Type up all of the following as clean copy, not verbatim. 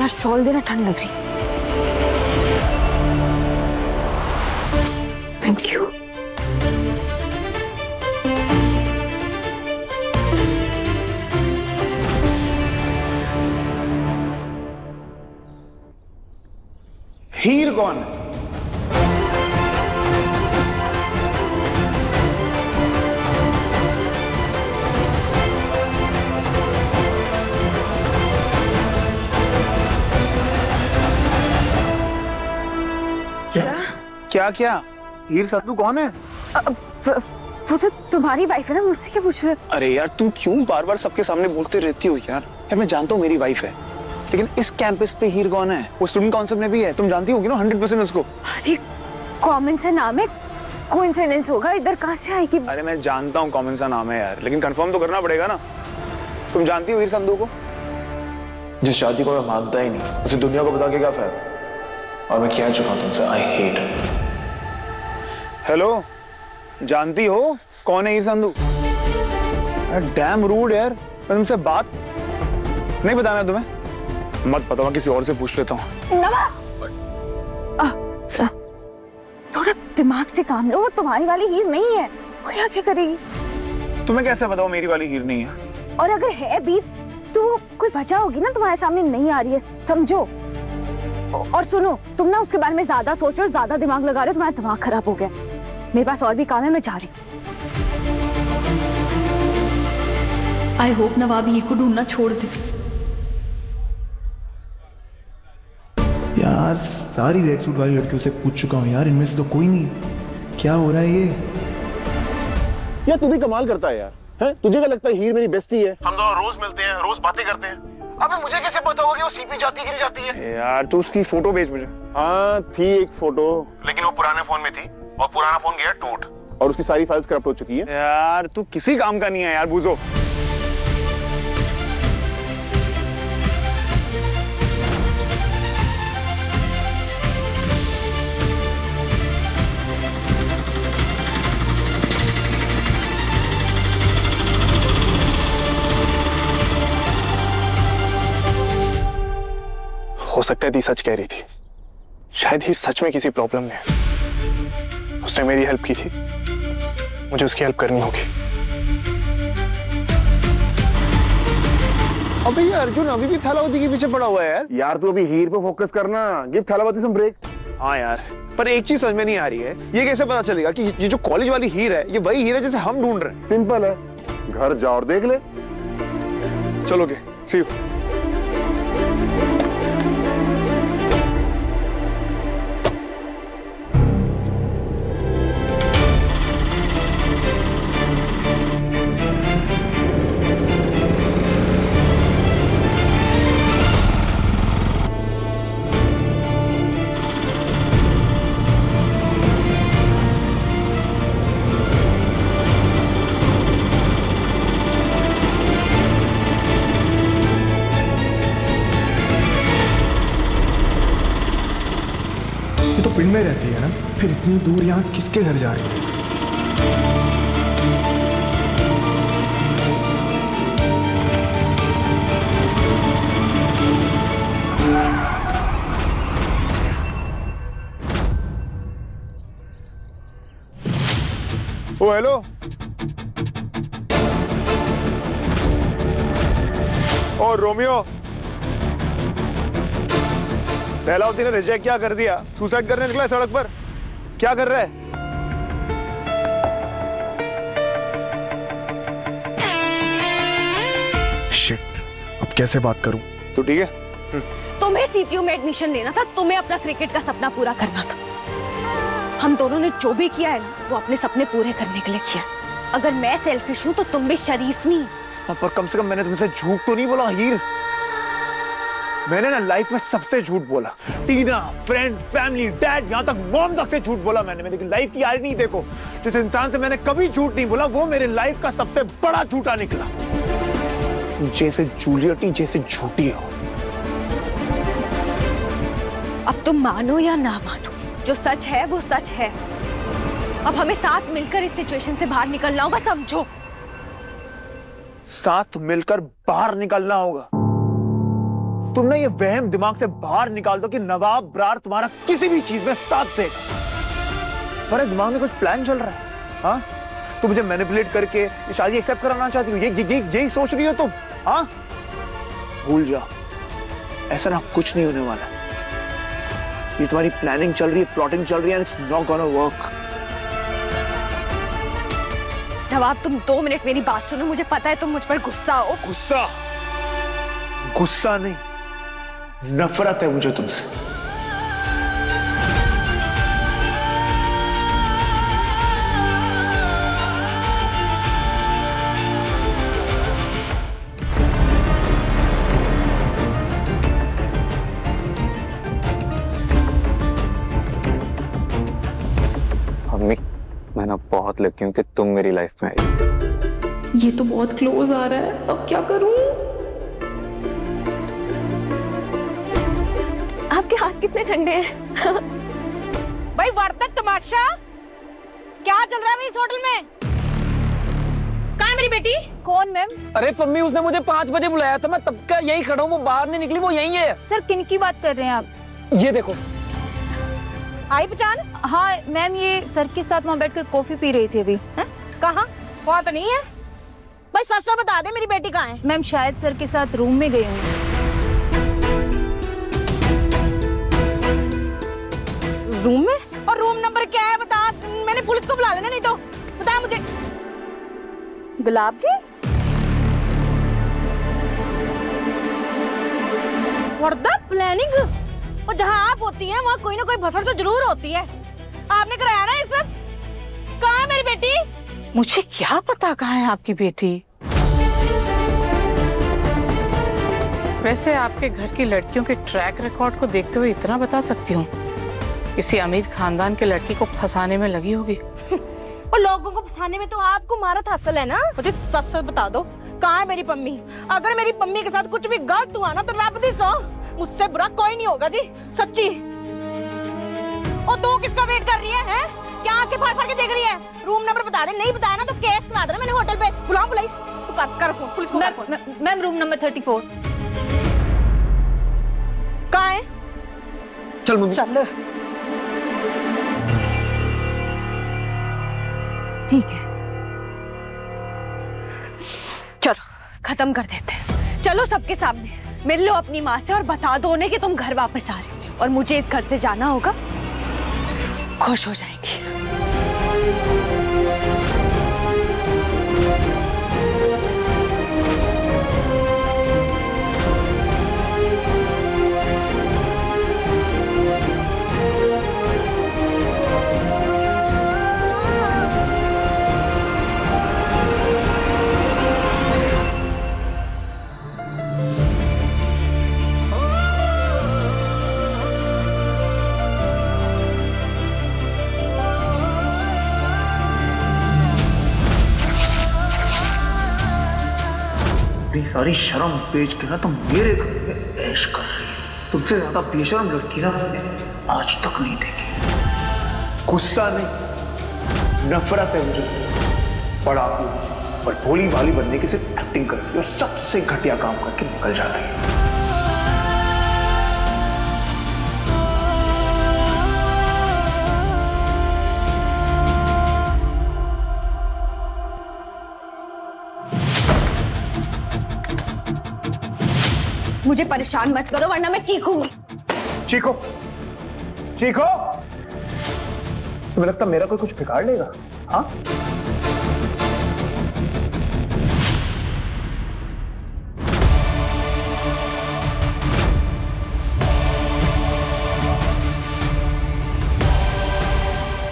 यार शॉल देना, ठंड लग रही। Thank you. हीर कौन है? क्या क्या? हीर संधू कौन है? वो तो तुम्हारी वाइफ है ना, मुझसे क्या पूछ रहे? अरे यार तुम क्यों बार बार सबके सामने बोलते रहती हो यार? मैं जानता हूँ मेरी वाइफ है, लेकिन इस कैंपस पे हीर कौन है? वो स्टूडेंट काउंसिल में भी है, तुम जानती होगी ना 100% उसको। अरे कॉमन सा नाम है, कोइंसिडेंस होगा, इधर कहाँ से आएगी? अरे मैं जानता हूँ कॉमन सा नाम है यार, लेकिन कंफर्म तो करना पड़ेगा ना। तुम जानती हो हीर संधू को? जिस शादी को मैं मानता ही नहीं, उसे दुनिया को बता के क्या फायदा? और मैं कह चुका हूं तुमसे, आई हेट। हेलो, जानती हो कौन है हीर संधू? डैम रूड यार, तुमसे बात नहीं बताना तुम्हें? मत बताओ, किसी और से पूछ लेता हूँ। थोड़ा दिमाग से काम लो, वो तुम्हारी वाली हीर नहीं है, वो क्या करेगी? तुम्हें कैसे बताओ मेरी वाली हीर नहीं है? और अगर है भी तो कोई वजह होगी ना, तुम्हारे सामने नहीं आ रही है, समझो। और सुनो, तुम ना उसके बारे में ज्यादा सोच रहे हो, ज्यादा दिमाग लगा रहे हो, तुम्हारा दिमाग खराब हो गया। मेरे पास और भी काम है, मैं जा रही। आई होप नवाब हीर को ढूंढना छोड़ दे। यार सारी रेड सूट वाली लड़कियों से पूछ चुका हूँ यार, इनमें से तो कोई नहीं। क्या हो रहा है ये? यार तू भी कमाल करता है यार, हैं? तुझे क्या लगता है हीर मेरी बेस्टी है? हम दोनों रोज मिलते हैं, रोज बातें करते हैं। अबे मुझे कैसे पता होगा कि वो सीपी जाती है कि नहीं जाती है? यार तू उसकी फोटो भेज मुझे। हाँ थी एक फोटो, लेकिन वो पुराने फोन में थी और पुराना फोन गया टूट, और उसकी सारी फाइल्स करप्ट हो चुकी है। यार तू किसी काम का नहीं है यार बूजो। हो सकता है दी सच कह रही थी, शायद हीर सच में किसी प्रॉब्लम में है। उसने मेरी हेल्प की थी, मुझे उसकी हेल्प करनी होगी। अबे ये अर्जुन अभी भी थैलावती के पीछे पड़ा हुआ है यार। यार तू अभी हीर पे फोकस करना, गिव थैलावती सम ब्रेक। हाँ यार, पर एक चीज समझ में नहीं आ रही है, ये कैसे पता चलेगा कि ये जो कॉलेज वाली हीर है ये वही हीर है जिसे हम ढूंढ रहे हैं? सिंपल है, घर जा और देख ले। चलोगे? सी यू। ये तो पिंड में रहती है ना, फिर इतनी दूर यहाँ किसके घर जा रही है? ओ हेलो, ओ रोमियो, थैलावती ने रिजेक्ट क्या कर दिया? सुसाइड करने निकला है सड़क पर? क्या कर रहा है? शिट, अब कैसे बात करूं? तो ठीक है, तुम्हें सीपीयू में एडमिशन लेना था, तुम्हें अपना क्रिकेट का सपना पूरा करना था। हम दोनों ने जो भी किया है ना, वो अपने सपने पूरे करने के लिए किया। अगर मैं सेल्फिश हूँ तो तुम भी शरीफ नहीं। पर कम से कम मैंने तुमसे झूठ तो नहीं बोला हीर। मैंने ना लाइफ में सबसे झूठ बोला, टीना, फ्रेंड, फैमिली, डैड, यहाँ तक मॉम तक से झूठ बोला मैंने। लेकिन लाइफ की यारी नहीं देखो, जिस इंसान से मैंने कभी झूठ नहीं बोला वो मेरे लाइफ का सबसे बड़ा झूठा निकला। जैसे जूलियट जैसे झूठी हो। अब तुम मानो या ना मानो, जो सच है वो सच है। अब हमें साथ मिलकर इस सिचुएशन से बाहर निकलना होगा, समझो? साथ मिलकर बाहर निकलना होगा। तुम ना ये वहम दिमाग से बाहर निकाल दो कि नवाब ब्रार तुम्हारा किसी भी चीज में साथ देगा। तुम्हारे दिमाग में कुछ प्लान चल रहा है, हाँ? तुम मुझे मैनिपुलेट करके ये शादी एक्सेप्ट कराना चाहती हो, यही सोच रही हो तुम, हाँ? भूल जाओ, ऐसा ना कुछ नहीं होने वाला। ये तुम्हारी प्लानिंग चल रही है, प्लॉटिंग चल रही है, इट्स नॉट गोना वर्क। नवाब, तुम 2 मिनट मेरी बात सुनो। मुझे पता है तुम मुझ पर गुस्सा हो। गुस्सा नहीं, नफरत है मुझे तुमसे। मम्मी, मैं ना बहुत लकी हूँ कि तुम मेरी लाइफ में आई। ये तो बहुत क्लोज आ रहा है, अब क्या करूं? आपके हाथ कितने ठंडे हैं। भाई वारदात तमाशा क्या चल रहा है इस होटल में? कहाँ है मेरी बेटी? कौन मैम? अरे पम्मी, उसने मुझे 5 बजे बुलाया था, मैं तब का यही खड़ा हूँ, वो बाहर नहीं निकली, वो यही है। सर किन की बात कर रहे हैं आप? ये देखो। आई पहचान? हाँ मैम, ये सर के साथ वहाँ बैठकर कॉफी पी रही थी अभी। कहाँ? वहाँ तो नहीं है। भाई सच बता दे, मेरी बेटी कहाँ है? मैम शायद सर के साथ रूम में गई हूँ। रूम में? और रूम नंबर क्या है बता, मैंने पुलिस को बुला लेना, नहीं तो बता मुझे। गुलाब जी, व्हाट प्लानिंग? और जहाँ आप होती हैं वहाँ कोई ना कोई भसड़ तो जरूर होती है। आपने कराया ना ये सब? कहाँ है मेरी बेटी? मुझे क्या पता कहाँ है आपकी बेटी। वैसे आपके घर की लड़कियों के ट्रैक रिकॉर्ड को देखते हुए इतना बता सकती हूँ, किसी अमीर खानदान के लड़की को फंसाने में लगी होगी। और लोगों को फंसाने में तो आपको महारत हासिल है ना। मुझे सच सच बता दो, कहाँ है मेरी पम्मी? अगर मेरी पम्मी के साथ कुछ भी गलत हुआ ना तो रब दी सौ, मुझसे बुरा कोई नहीं होगा जी, सच्ची। और तू किसका वेट कर रही है? क्या आंखें फाड़ फाड़ के देख रही है? रूम नंबर बता दे, नहीं बताया ना तो केस बना देना मैंने होटल पे। बुलाऊं पुलिस? तू कर फोन, पुलिस को कर फोन। Ma'am room number 34। कहाँ है? चल मम्मी। चल। ठीक है, चलो खत्म कर देते हैं। चलो सबके सामने मिल लो अपनी माँ से और बता दो उन्हें कि तुम घर वापस आ रहे हो और मुझे इस घर से जाना होगा। खुश हो जाएंगी। सारी शर्म बेच के ना तुम मेरे घर में ऐश कर रही हो। तुमसे ज्यादा बेशर्म लड़की ना मैंने आज तक नहीं देखी। गुस्सा नहीं, नफरत है मुझे तुमसे। पढ़ाकू और भोली भाली बनने की सिर्फ एक्टिंग करती है और सबसे घटिया काम करके निकल जाती है। मुझे परेशान मत करो वरना मैं चीखूंगी। चीखो, चीखो। तुम्हें लगता मेरा कोई कुछ बिगाड़ लेगा? हाँ?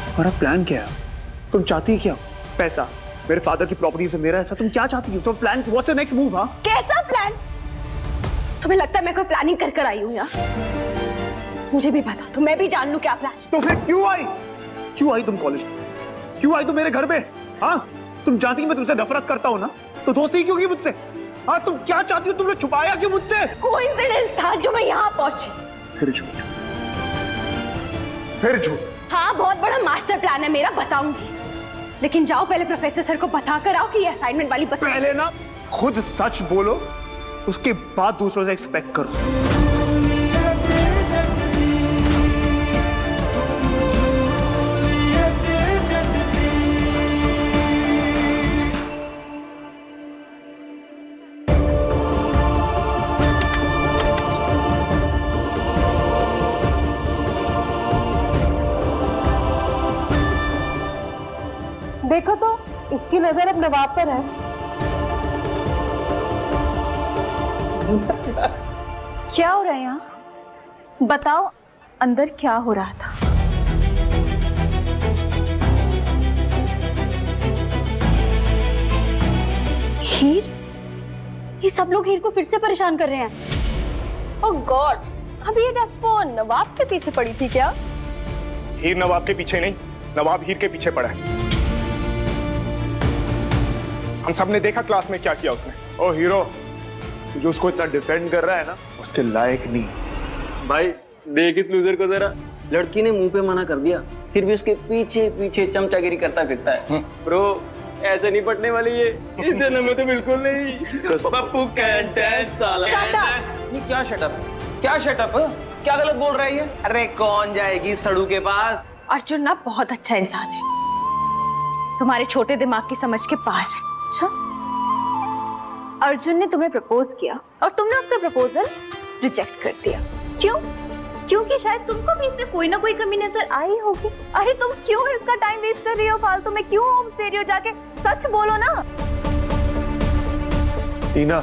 तुम्हारा प्लान क्या है? तुम चाहती क्या हो? पैसा, मेरे फादर की प्रॉपर्टी से मेरा ऐसा, तुम क्या चाहती हो? तुम plan, what's the next move? हाँ, कैसा प्लान? तुम्हें लगता है मैं कोई प्लानिंग कर आई हूँ यहाँ? मुझे भी बता दो, मैं भी जान लूं क्या प्लान। तो फिर क्यों आई? क्यों आई तुम कॉलेज में? क्यों आई तुम मेरे घर पे? हाँ, तुम जानती मैं तुमसे नफरत करता हूँ ना, तो दोस्ती क्यों की मुझसे? हाँ, तुम क्या चाहती हो? तुमने छुपाया क्यों मुझसे? कोइंसिडेंस था जो मैं यहाँ पहुंची। फिर झूठ, फिर झूठ। हाँ, बहुत बड़ा मास्टर प्लान है मेरा, बताऊंगी। लेकिन जाओ पहले प्रोफेसर सर को बता कर आओ कि ये असाइनमेंट वाली पहले ना खुद सच बोलो, उसके बाद दूसरों से एक्सपेक्ट करो। देखो तो इसकी नजर अब नवाब पर है। क्या हो रहा है यहाँ? बताओ अंदर क्या हो रहा था? हीर? ये सब लोग हीर को फिर से परेशान कर रहे हैं। ओह गॉड, अभी ये डेस्पो नवाब के पीछे पड़ी थी क्या? हीर नवाब के पीछे नहीं, नवाब हीर के पीछे पड़ा है। हम सब ने देखा क्लास में क्या किया उसने। ओ हीरो, जो उसको इतना डिफेंड कर रहा है ना, उसके लायक नहीं। भाई देख इस लूजर को जरा, लड़की ने मुंह पे मना कर दिया, फिर भी उसके पीछे पीछे चमचागिरी करता फिरता है। ब्रो ऐसे नहीं पटने वाली ये, इस जन्म में तो बिल्कुल नहीं। पप्पू साला। क्या शटअप, क्या शटअप, क्या गलत बोल रहा है ये? अरे कौन जाएगी सड़ू के पास? अर्जुन ना बहुत अच्छा इंसान है, तुम्हारे छोटे दिमाग की समझ के पार है। अच्छा, अर्जुन ने तुम्हें प्रपोज किया और तुमने उसका प्रपोजल रिजेक्ट कर दिया। क्यों? क्योंकि शायद तुमको भी इसमें कोई ना कोई कमी नजर आई होगी। अरे तुम क्यों इसका टाइम वेस्ट कर रही हो फालतू में? क्यों होम दे रही हो? जाके सच बोलो ना। टीना,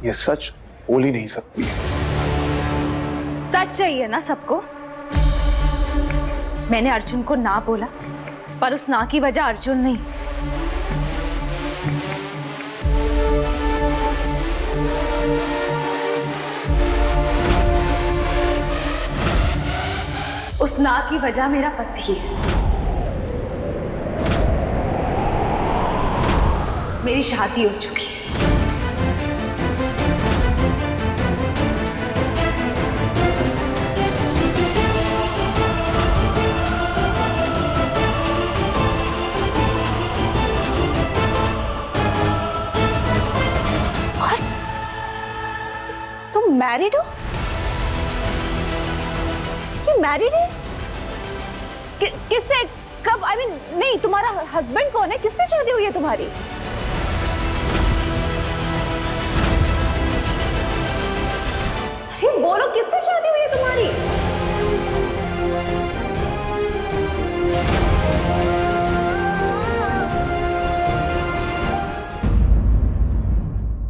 ये सच बोल ही नहीं सकती। सच चाहिए ना सबको। मैंने अर्जुन को ना बोला, पर उस ना की वजह अर्जुन नहीं। उस ना की वजह मेरा पति है। मेरी शादी हो चुकी है। और तुम मैरिड हो? मैरिड है? किससे? कब? आई मीन नहीं, तुम्हारा हस्बैंड कौन है? किससे शादी हुई है तुम्हारी?